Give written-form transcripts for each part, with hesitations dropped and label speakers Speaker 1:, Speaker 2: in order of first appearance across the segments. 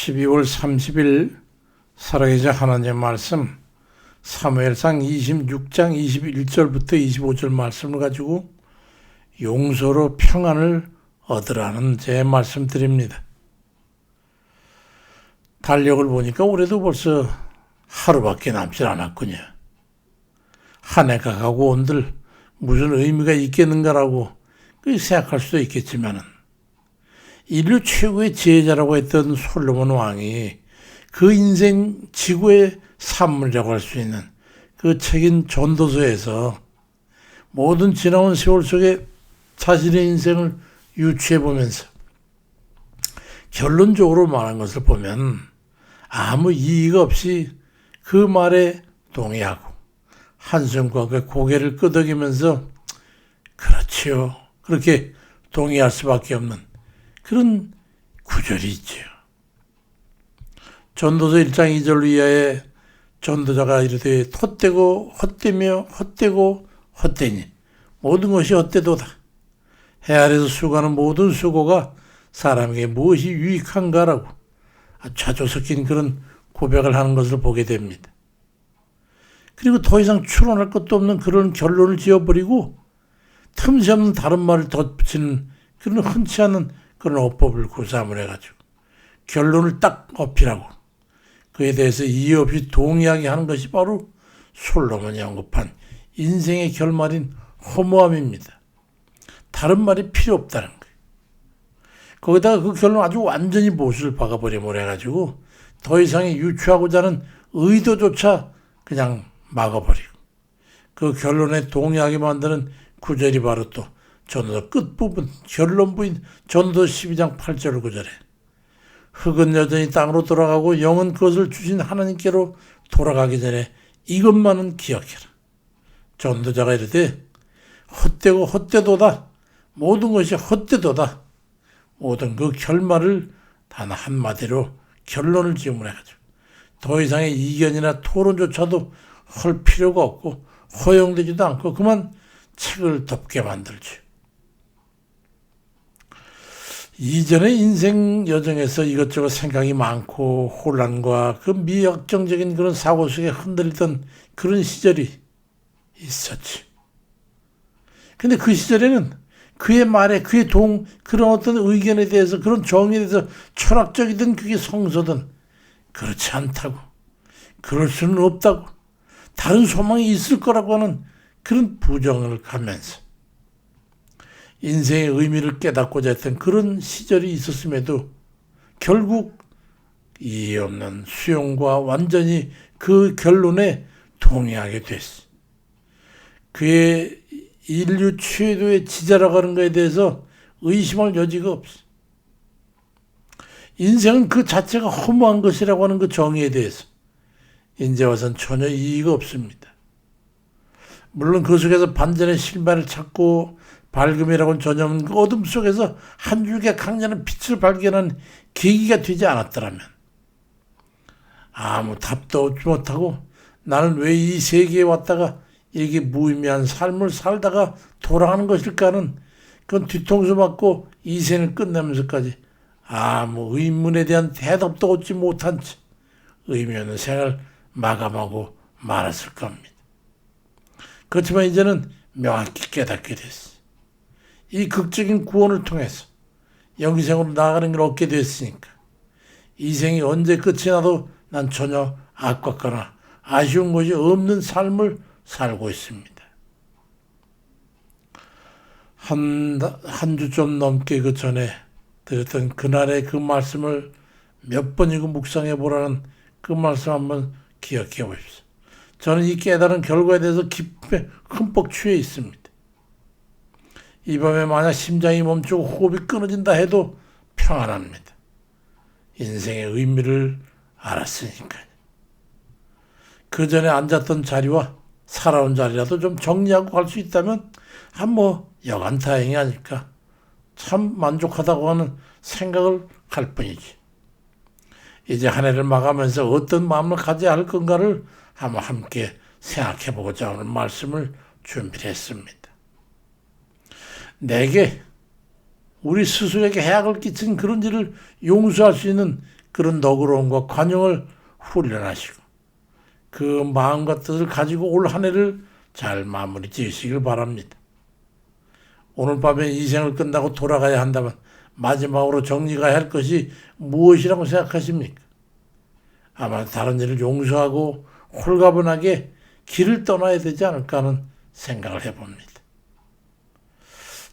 Speaker 1: 12월 30일 살아계신 하나님의 말씀 사무엘상 26장 21절부터 25절 말씀을 가지고 용서로 평안을 얻으라는 제 말씀 드립니다. 달력을 보니까 올해도 벌써 하루밖에 남질 않았군요. 한 해가 가고 온들 무슨 의미가 있겠는가라고 생각할 수도 있겠지만은 인류 최고의 지혜자라고 했던 솔로몬 왕이 그 인생 지구의 산물이라고 할 수 있는 그 책인 전도서에서 모든 지나온 세월 속에 자신의 인생을 유추해 보면서 결론적으로 말한 것을 보면 아무 이의가 없이 그 말에 동의하고 한숨과 그 고개를 끄덕이면서 그렇지요. 그렇게 동의할 수밖에 없는 그런 구절이 있지요. 전도서 1장 2절 이하에 전도자가 이르되 헛되고 헛되며 헛되고 헛되니 모든 것이 헛되도다. 해 아래서 수고하는 모든 수고가 사람에게 무엇이 유익한가라고 자주 섞인 그런 고백을 하는 것을 보게 됩니다. 그리고 더 이상 추론할 것도 없는 그런 결론을 지어버리고 틈새 없는 다른 말을 덧붙이는 그런 흔치 않은 그런 어법을 구사함을 해가지고 결론을 딱 어필하고 그에 대해서 이의 없이 동의하게 하는 것이 바로 솔로몬이 언급한 인생의 결말인 허무함입니다. 다른 말이 필요 없다는 거예요. 거기다가 그 결론 아주 완전히 못을 박아버리면 해가지고 더 이상의 유추하고자 하는 의도조차 그냥 막아버리고 그 결론에 동의하게 만드는 구절이 바로 또 전도 끝부분 결론부인 전도 12장 8절 구절에 흙은 여전히 땅으로 돌아가고 영은 그것을 주신 하나님께로 돌아가기 전에 이것만은 기억해라. 전도자가 이르되 헛되고 헛되도다. 모든 것이 헛되도다. 모든 그 결말을 단 한마디로 결론을 지으므로 해가지고 더 이상의 이견이나 토론조차도 할 필요가 없고 허용되지도 않고 그만 책을 덮게 만들죠. 이전의 인생 여정에서 이것저것 생각이 많고 혼란과 그 미확정적인 그런 사고 속에 흔들리던 그런 시절이 있었지. 근데 그 시절에는 그의 말에 그의 그런 어떤 의견에 대해서 그런 정의에 대해서 철학적이든 그게 성서든 그렇지 않다고 그럴 수는 없다고 다른 소망이 있을 거라고 하는 그런 부정을 가면서 인생의 의미를 깨닫고자 했던 그런 시절이 있었음에도 결국 이해 없는 수용과 완전히 그 결론에 동의하게 됐어. 그의 인류 최고의 지자라고 하는 것에 대해서 의심할 여지가 없어. 인생은 그 자체가 허무한 것이라고 하는 그 정의에 대해서 이제 와서는 전혀 이의가 없습니다. 물론 그 속에서 반전의 실마리를 찾고 밝음이라고는 전혀 없는 그 어둠 속에서 한 줄기 강렬한 빛을 발견한 계기가 되지 않았더라면 아무 답도 얻지 못하고 나는 왜 이 세계에 왔다가 이렇게 무의미한 삶을 살다가 돌아가는 것일까 하는 그건 뒤통수 맞고 이 생을 끝내면서까지 아무 의문에 대한 대답도 얻지 못한 채 의미 없는 생을 마감하고 말았을 겁니다. 그렇지만 이제는 명확히 깨닫게 됐어. 이 극적인 구원을 통해서 영생으로 나아가는 걸 얻게 됐으니까 이 생이 언제 끝이 나도 난 전혀 아깝거나 아쉬운 것이 없는 삶을 살고 있습니다. 한 주 좀 넘게 그 전에 드렸던 그날의 그 말씀을 몇 번이고 묵상해 보라는 그 말씀 한번 기억해 보십시오. 저는 이 깨달은 결과에 대해서 깊이 흠뻑 취해 있습니다. 이 밤에 만약 심장이 멈추고 호흡이 끊어진다 해도 평안합니다. 인생의 의미를 알았으니까요. 그 전에 앉았던 자리와 살아온 자리라도 좀 정리하고 갈 수 있다면 여간 다행이 아닐까. 참 만족하다고 하는 생각을 할 뿐이지. 이제 한 해를 마감하면서 어떤 마음을 가져야 할 건가를 한번 함께 생각해 보고자 하는 말씀을 준비했습니다. 내게 우리 스스로에게 해악을 끼친 그런 일을 용서할 수 있는 그런 너그러움과 관용을 훈련하시고 그 마음과 뜻을 가지고 올 한 해를 잘 마무리 지으시길 바랍니다. 오늘 밤에 이 생을 끝나고 돌아가야 한다면 마지막으로 정리가 할 것이 무엇이라고 생각하십니까? 아마 다른 일을 용서하고 홀가분하게 길을 떠나야 되지 않을까 하는 생각을 해봅니다.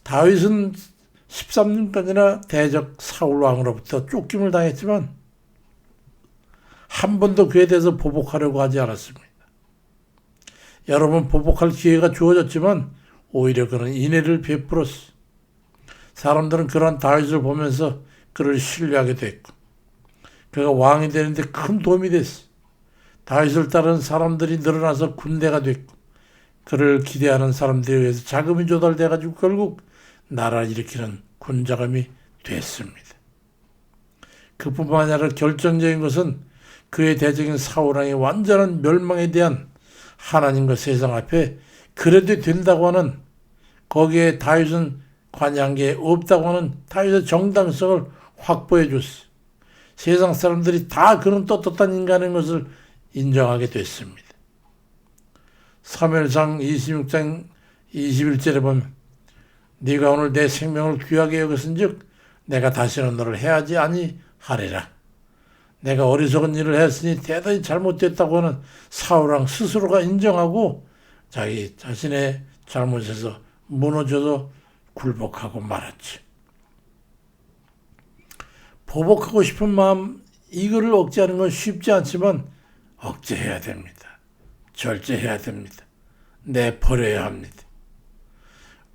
Speaker 1: 다윗은 13년간이나 대적 사울 왕으로부터 쫓김을 당했지만 한 번도 그에 대해서 보복하려고 하지 않았습니다. 여러 번 보복할 기회가 주어졌지만 오히려 그는 인애를 베풀었어. 사람들은 그러한 다윗을 보면서 그를 신뢰하게 됐고 그가 왕이 되는데 큰 도움이 됐어. 다윗을 따르는 사람들이 늘어나서 군대가 됐고 그를 기대하는 사람들에 의해서 자금이 조달돼가지고 결국 나라를 일으키는 군자감이 됐습니다. 그뿐만 아니라 결정적인 것은 그의 대적인 사울왕의 완전한 멸망에 대한 하나님과 세상 앞에 그래도 된다고 하는 거기에 다윗은 관여한 게 없다고 하는 다윗의 정당성을 확보해 줬어요. 세상 사람들이 다 그는 떳떳한 인간인 것을 인정하게 됐습니다. 사무엘상 26장 21절에 보면 네가 오늘 내 생명을 귀하게 여겼은즉 내가 다시는 너를 해하지 아니하리라. 내가 어리석은 일을 했으니 대단히 잘못됐다고 하는 사울왕 스스로가 인정하고 자기 자신의 잘못에서 무너져도 굴복하고 말았지. 보복하고 싶은 마음 이거를 억제하는 건 쉽지 않지만 억제해야 됩니다. 절제해야 됩니다. 내버려야 합니다.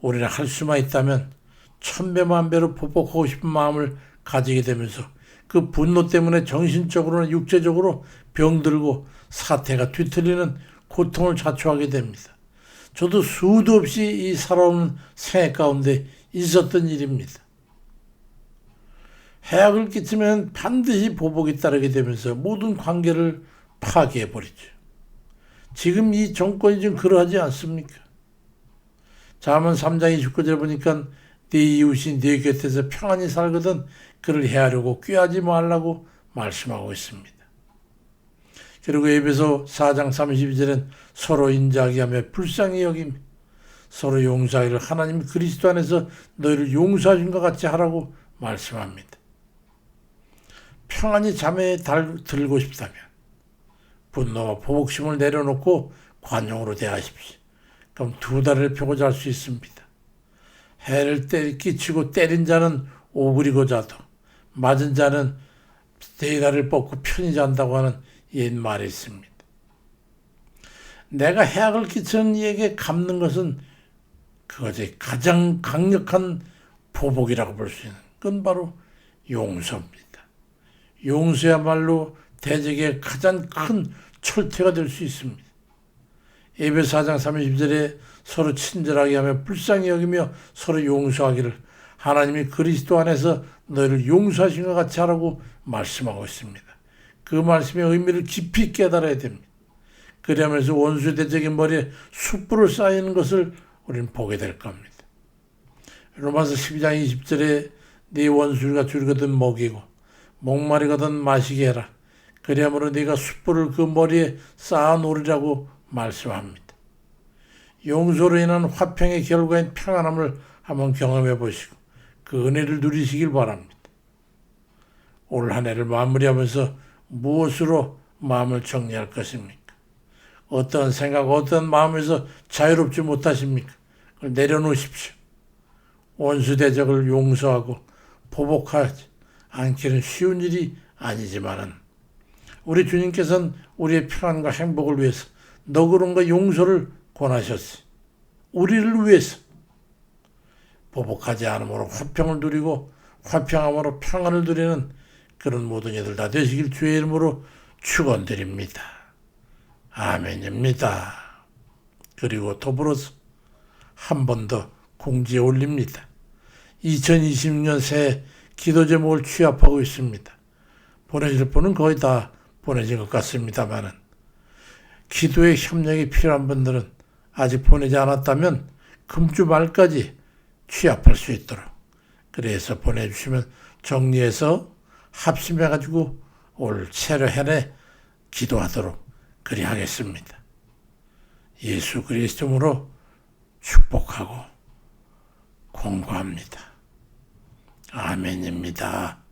Speaker 1: 우리는 할 수만 있다면 천배만배로 보복하고 싶은 마음을 가지게 되면서 그 분노 때문에 정신적으로나 육체적으로 병들고 사태가 뒤틀리는 고통을 자초하게 됩니다. 저도 수도 없이 이 살아오는 생애 가운데 있었던 일입니다. 해악을 끼치면 반드시 보복이 따르게 되면서 모든 관계를 파괴해버리죠. 지금 이 정권이 좀 그러하지 않습니까? 잠언 3장 29절 보니까 네 이웃이 네 곁에서 평안히 살거든 그를 해하려고 꾀하지 말라고 말씀하고 있습니다. 그리고 에베소 4장 32절엔 서로 인자하게 하며 불쌍히 여김 서로 용서하기를 하나님 그리스도 안에서 너희를 용서하신 것 같이 하라고 말씀합니다. 평안히 잠에 들고 싶다면 분노와 보복심을 내려놓고 관용으로 대하십시오. 그럼 두 다리를 펴고 잘 수 있습니다. 해를 끼치고 때린 자는 오그리고 자도 맞은 자는 네 다리를 뻗고 편히 잔다고 하는 옛말이 있습니다. 내가 해악을 끼치는 이에게 갚는 것은 그것이 가장 강력한 보복이라고 볼 수 있는 건 바로 용서입니다. 용서야말로 대적의 가장 큰 철퇴가 될 수 있습니다. 에베소 4장 30절에 서로 친절하게 하며 불쌍히 여기며 서로 용서하기를 하나님이 그리스도 안에서 너희를 용서하신 것 같이 하라고 말씀하고 있습니다. 그 말씀의 의미를 깊이 깨달아야 됩니다. 그러면서 원수 대적의 머리에 숯불을 쌓이는 것을 우리는 보게 될 겁니다. 로마서 12장 20절에 네 원수가 줄거든 먹이고 목마르거든 마시게 해라. 그리하므로 네가 숯불을 그 머리에 쌓아 놓으리라고 말씀합니다. 용서로 인한 화평의 결과인 평안함을 한번 경험해 보시고 그 은혜를 누리시길 바랍니다. 올 한 해를 마무리하면서 무엇으로 마음을 정리할 것입니까? 어떤 생각, 어떤 마음에서 자유롭지 못하십니까? 그걸 내려놓으십시오. 원수 대적을 용서하고 보복하지 않기는 쉬운 일이 아니지만은 우리 주님께서는 우리의 평안과 행복을 위해서 너그러움과 용서를 권하셨어요. 우리를 위해서 보복하지 않음으로 화평을 누리고 화평함으로 평안을 누리는 그런 모든 이들 다 되시길 주의 이름으로 축원드립니다. 아멘입니다. 그리고 더불어서 한 번 더 공지에 올립니다. 2026년 새해 기도 제목을 취합하고 있습니다. 보내질 분은 거의 다 보내진 것 같습니다만은 기도의 협력이 필요한 분들은 아직 보내지 않았다면 금주 말까지 취합할 수 있도록 그래서 보내주시면 정리해서 합심해가지고 올 새로 해내 기도하도록 그리하겠습니다. 예수 그리스도로 축복하고 공고합니다. 아멘입니다.